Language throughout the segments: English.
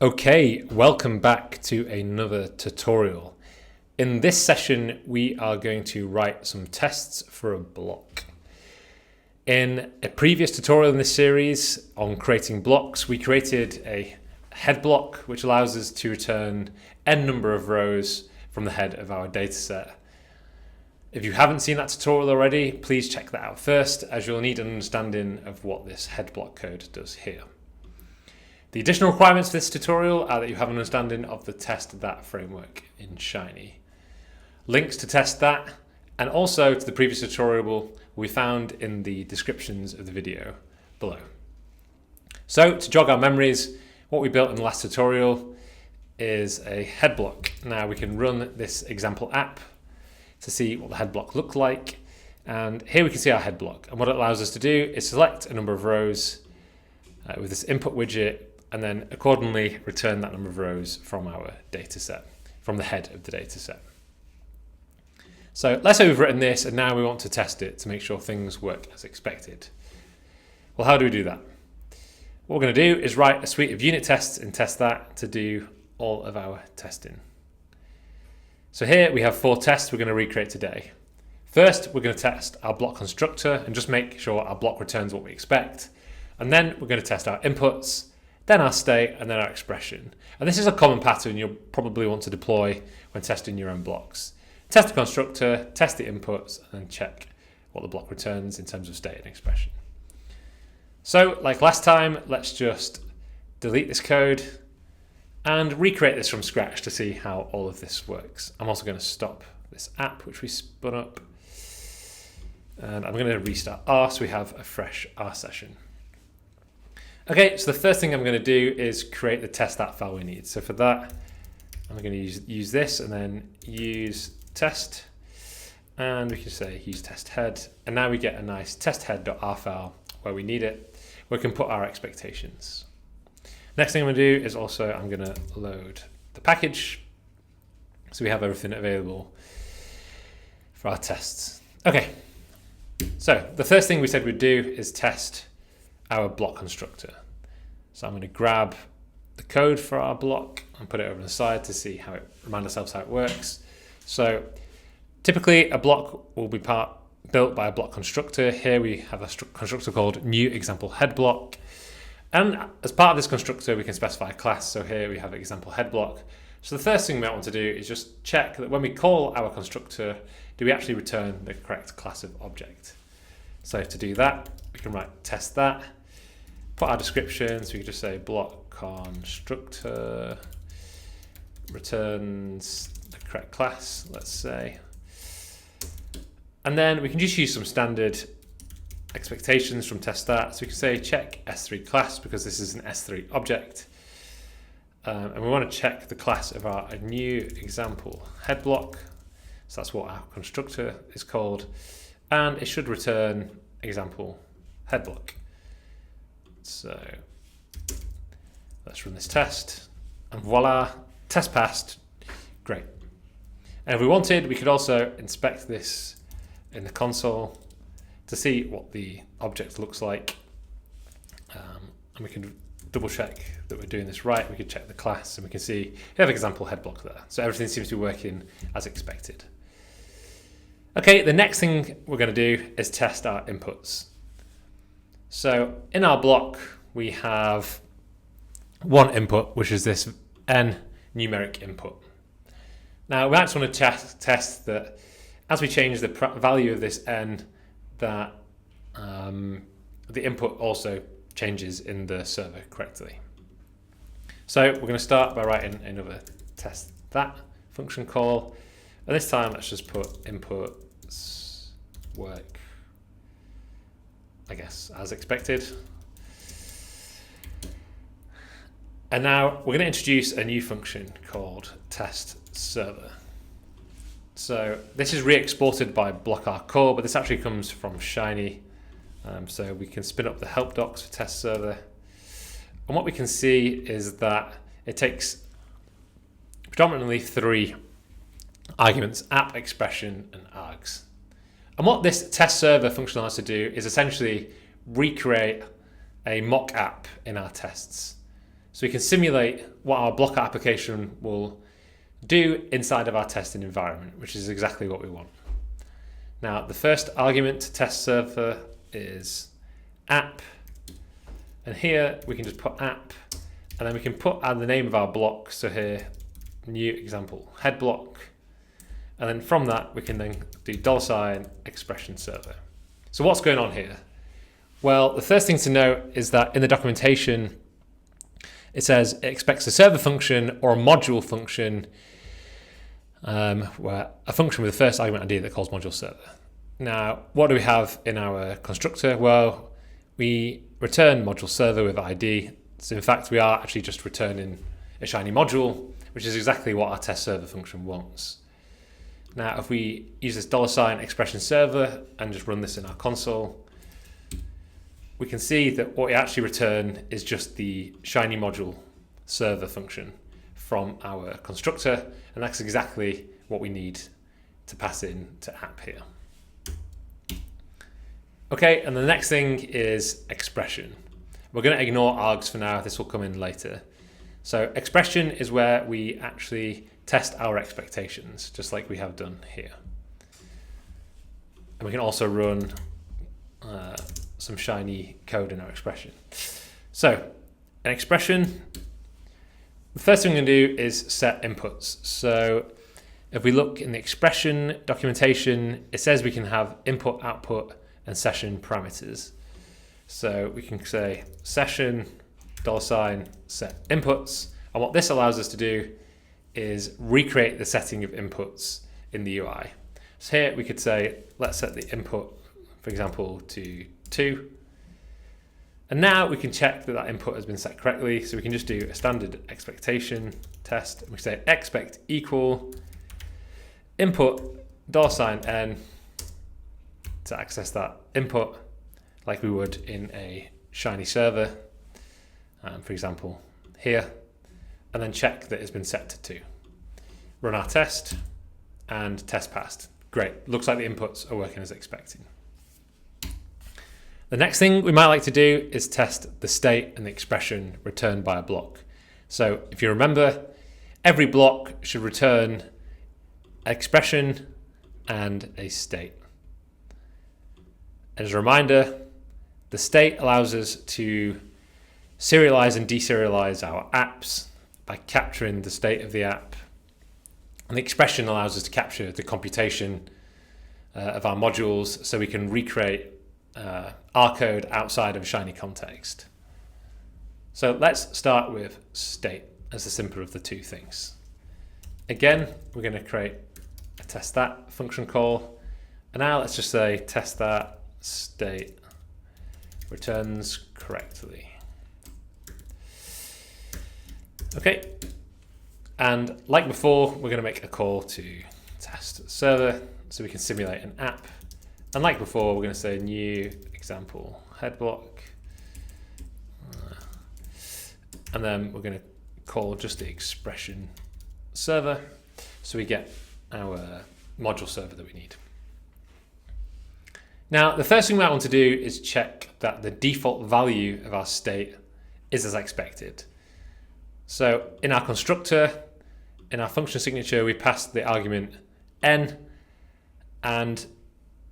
Okay, welcome back to another tutorial. In this session, we are going to write some tests for a block. In a previous tutorial in this series on creating blocks, we created a head block, which allows us to return n number of rows from the head of our dataset. If you haven't seen that tutorial already, please check that out first, as you'll need an understanding of what this head block code does here. The additional requirements for this tutorial are that you have an understanding of the testthat framework in Shiny. Links to testthat and also to the previous tutorial will be found in the descriptions of the video below. So to jog our memories, what we built in the last tutorial is a head block. Now we can run this example app to see what the head block looked like. And here we can see our head block. And what it allows us to do is select a number of rows with this input widget, and then accordingly return that number of rows from our data set, from the head of the data set. So let's say we've written this and now we want to test it to make sure things work as expected. Well, how do we do that? What we're going to do is write a suite of unit tests in testthat to do all of our testing. So here we have 4 tests we're going to recreate today. First, we're going to test our block constructor and just make sure our block returns what we expect. And then we're going to test our inputs, then our state, and then our expression. And this is a common pattern you'll probably want to deploy when testing your own blocks. Test the constructor, test the inputs, and then check what the block returns in terms of state and expression. So, like last time, let's just delete this code and recreate this from scratch to see how all of this works. I'm also going to stop this app, which we spun up. And I'm going to restart R so we have a fresh R session. Okay, so the first thing I'm going to do is create the testthat file we need. So for that, I'm going to use this and then use test, and we can say use test head, and now we get a nice testhead.r file where we need it, where we can put our expectations. Next thing I'm going to do is also I'm going to load the package, so we have everything available for our tests. Okay, so the first thing we said we'd do is test our block constructor. So I'm going to grab the code for our block and put it over on the side to see how remind ourselves how it works. So typically a block will be built by a block constructor. Here we have a constructor called new example head block. And as part of this constructor, we can specify a class. So here we have example head block. So the first thing we might want to do is just check that when we call our constructor, do we actually return the correct class of object? So to do that, we can write testthat, put our description, so we can just say block constructor returns the correct class, let's say. And then we can just use some standard expectations from testthat. So we can say check S3 class because this is an S3 object. And we want to check the class of our new example head block. So that's what our constructor is called. And it should return example head block. So let's run this test, and voila, test passed. Great. And if we wanted, we could also inspect this in the console to see what the object looks like. And we can double check that we're doing this right. We can check the class and we can see we have example head block there. So everything seems to be working as expected. Okay, the next thing we're going to do is test our inputs. So in our block, we have one input, which is this n numeric input. Now we actually want to test that as we change the value of this n, that the input also changes in the server correctly. So we're going to start by writing another testthat function call. And this time, let's just put inputs work, I guess, as expected. And now we're going to introduce a new function called testServer. So this is re-exported by blockr core, but this actually comes from Shiny. So we can spin up the help docs for testServer. And what we can see is that it takes predominantly 3 arguments: app, expression, and args. And what this testServer function allows us to do is essentially recreate a mock app in our tests. So we can simulate what our blockr application will do inside of our testing environment, which is exactly what we want. Now, the first argument to test server is app. And here we can just put app, and then we can put the name of our block. So here, new example, head block. And then from that, we can then do $expression server. So what's going on here? Well, the first thing to note is that in the documentation, it says it expects a server function or a module function, where a function with the first argument ID that calls module server. Now, what do we have in our constructor? Well, we return module server with ID. So in fact, we are actually just returning a shiny module, which is exactly what our test server function wants. Now, if we use this $expression server and just run this in our console, we can see that what we actually return is just the shiny module server function from our constructor, and that's exactly what we need to pass in to app here. Okay, and the next thing is expression. We're going to ignore args for now, this will come in later. So expression is where we actually test our expectations, just like we have done here. And we can also run some shiny code in our expression. So an expression, the first thing we're going to do is set inputs. So if we look in the expression documentation, it says we can have input, output, and session parameters. So we can say session $set inputs. And what this allows us to do is recreate the setting of inputs in the UI. So here we could say, let's set the input, for example, to 2. And now we can check that that input has been set correctly. So we can just do a standard expectation test. And we say expect equal input $n to access that input like we would in a shiny server, for example, here, and then check that it's been set to 2. Run our test and test passed. Great, looks like the inputs are working as expected. The next thing we might like to do is test the state and the expression returned by a block. So if you remember, every block should return an expression and a state. As a reminder, the state allows us to serialize and deserialize our apps by capturing the state of the app. And the expression allows us to capture the computation of our modules so we can recreate our code outside of a shiny context. So let's start with state as the simpler of the two things. Again, we're going to create a testthat function call. And now let's just say testthat state returns correctly. Okay, and like before, we're going to make a call to test server so we can simulate an app. And like before, we're going to say new example head block. And then we're going to call just the expression server so we get our module server that we need. Now, the first thing we might want to do is check that the default value of our state is as expected. So in our constructor, in our function signature, we passed the argument n, and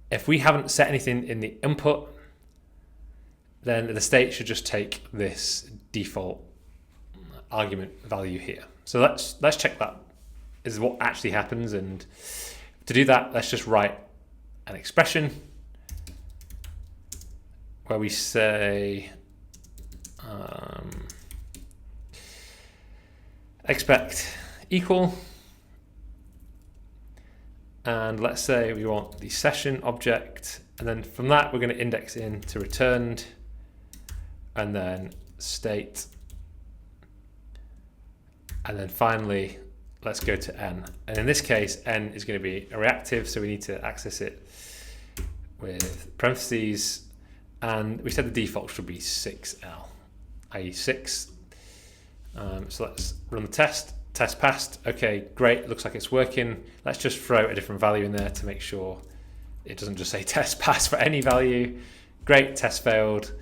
if we haven't set anything in the input, then the state should just take this default argument value here. So let's check that is what actually happens, and to do that, let's just write an expression where we say expect equal, and let's say we want the session object, and then from that we're going to index in to returned, and then state, and then finally let's go to n. And in this case, n is going to be a reactive, so we need to access it with parentheses, and we said the default should be 6L, i.e. 6. So let's run the test passed. Okay, great, looks like it's working. Let's just throw a different value in there to make sure it doesn't just say test passed for any value. Great, test failed.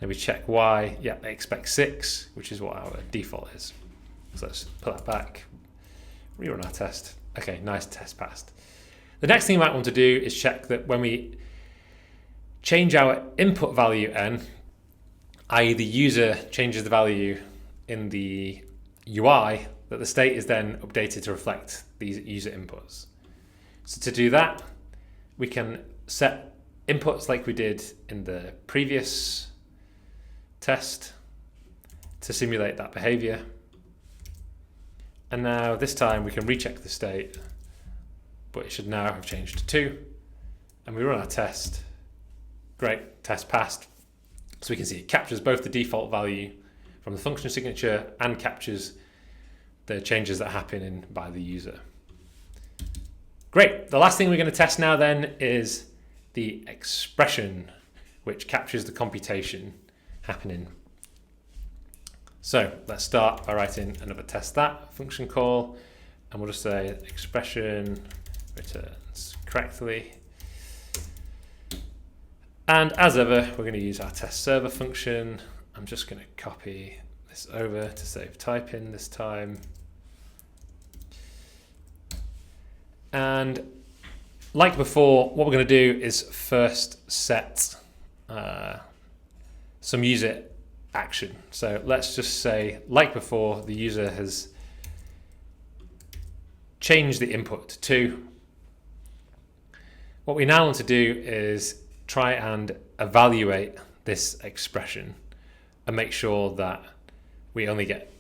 And we check Y, yeah, they expect 6, which is what our default is. So let's put that back, rerun our test. Okay, nice, test passed. The next thing you might want to do is check that when we change our input value n, i.e. the user changes the value in the UI, that the state is then updated to reflect these user inputs. So to do that, we can set inputs like we did in the previous test to simulate that behavior. And now this time we can recheck the state, but it should now have changed to 2. And we run our test. Great, test passed. So we can see it captures both the default value from the function signature and captures the changes that happen by the user. Great, the last thing we're going to test now then is the expression, which captures the computation happening. So let's start by writing another testthat function call, and we'll just say expression returns correctly. And as ever, we're going to use our test server function. I'm just going to copy this over to save typing this time. And like before, what we're going to do is first set some user action. So let's just say, like before, the user has changed the input to 2. What we now want to do is try and evaluate this expression and make sure that we only get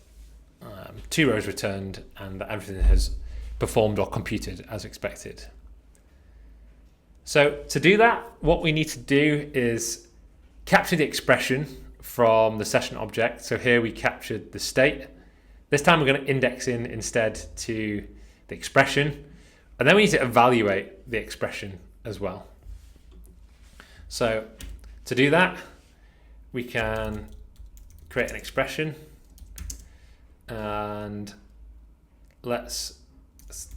2 rows returned and that everything has performed or computed as expected. So to do that, what we need to do is capture the expression from the session object. So here we captured the state. This time we're going to index in instead to the expression, and then we need to evaluate the expression as well. So to do that, we can create an expression, and let's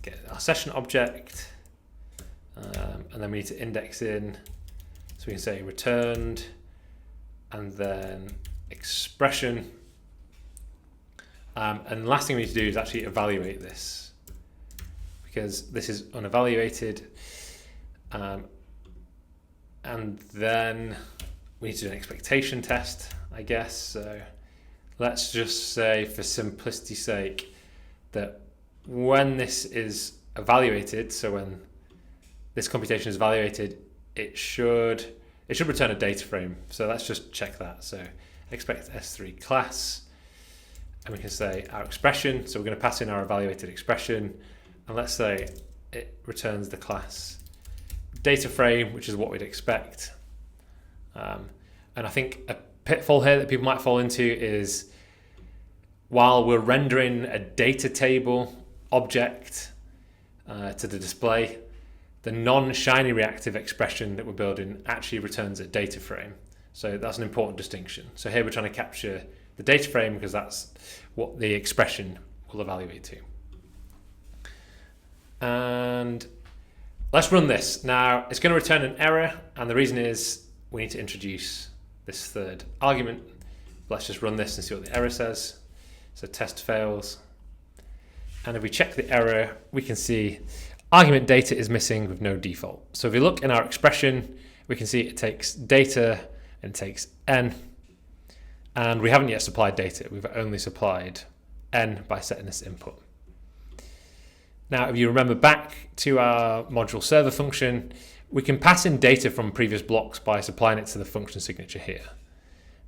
get our session object, and then we need to index in, so we can say returned and then expression, and the last thing we need to do is actually evaluate this, because this is unevaluated, and then we need to do an expectation test, I guess. So let's just say, for simplicity's sake, that when this is evaluated, so when this computation is evaluated, it should return a data frame. So let's just check that. So expect S3 class, and we can say our expression. So we're going to pass in our evaluated expression, and let's say it returns the class data frame, which is what we'd expect. And I think a pitfall here that people might fall into is, while we're rendering a data table object to the display, the non-shiny reactive expression that we're building actually returns a data frame. So that's an important distinction. So here we're trying to capture the data frame because that's what the expression will evaluate to. And let's run this. Now it's going to return an error, and the reason is we need to introduce this third argument. Let's just run this and see what the error says. So test fails. And if we check the error, we can see argument data is missing with no default. So if we look in our expression, we can see it takes data and it takes n, and we haven't yet supplied data. We've only supplied n by setting this input. Now, if you remember back to our module server function, we can pass in data from previous blocks by supplying it to the function signature here.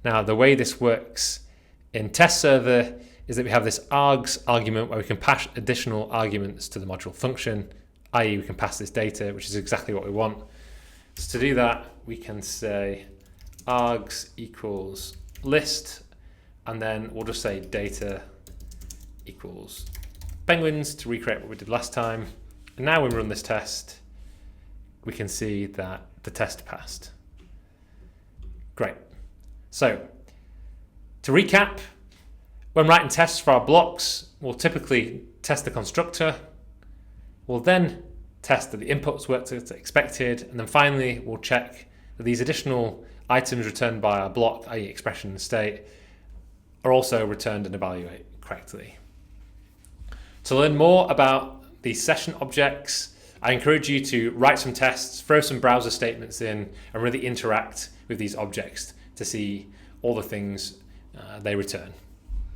Now, the way this works in test server is that we have this args argument where we can pass additional arguments to the module function, i.e. we can pass this data, which is exactly what we want. So to do that, we can say args equals list, and then we'll just say data equals penguins to recreate what we did last time. And now when we run this test, we can see that the test passed. Great. So to recap, when writing tests for our blocks, we'll typically test the constructor. We'll then test that the inputs worked as expected, and then finally we'll check that these additional items returned by our block, i.e. expression and state, are also returned and evaluate correctly. To learn more about these session objects, I encourage you to write some tests, throw some browser statements in, and really interact with these objects to see all the things they return.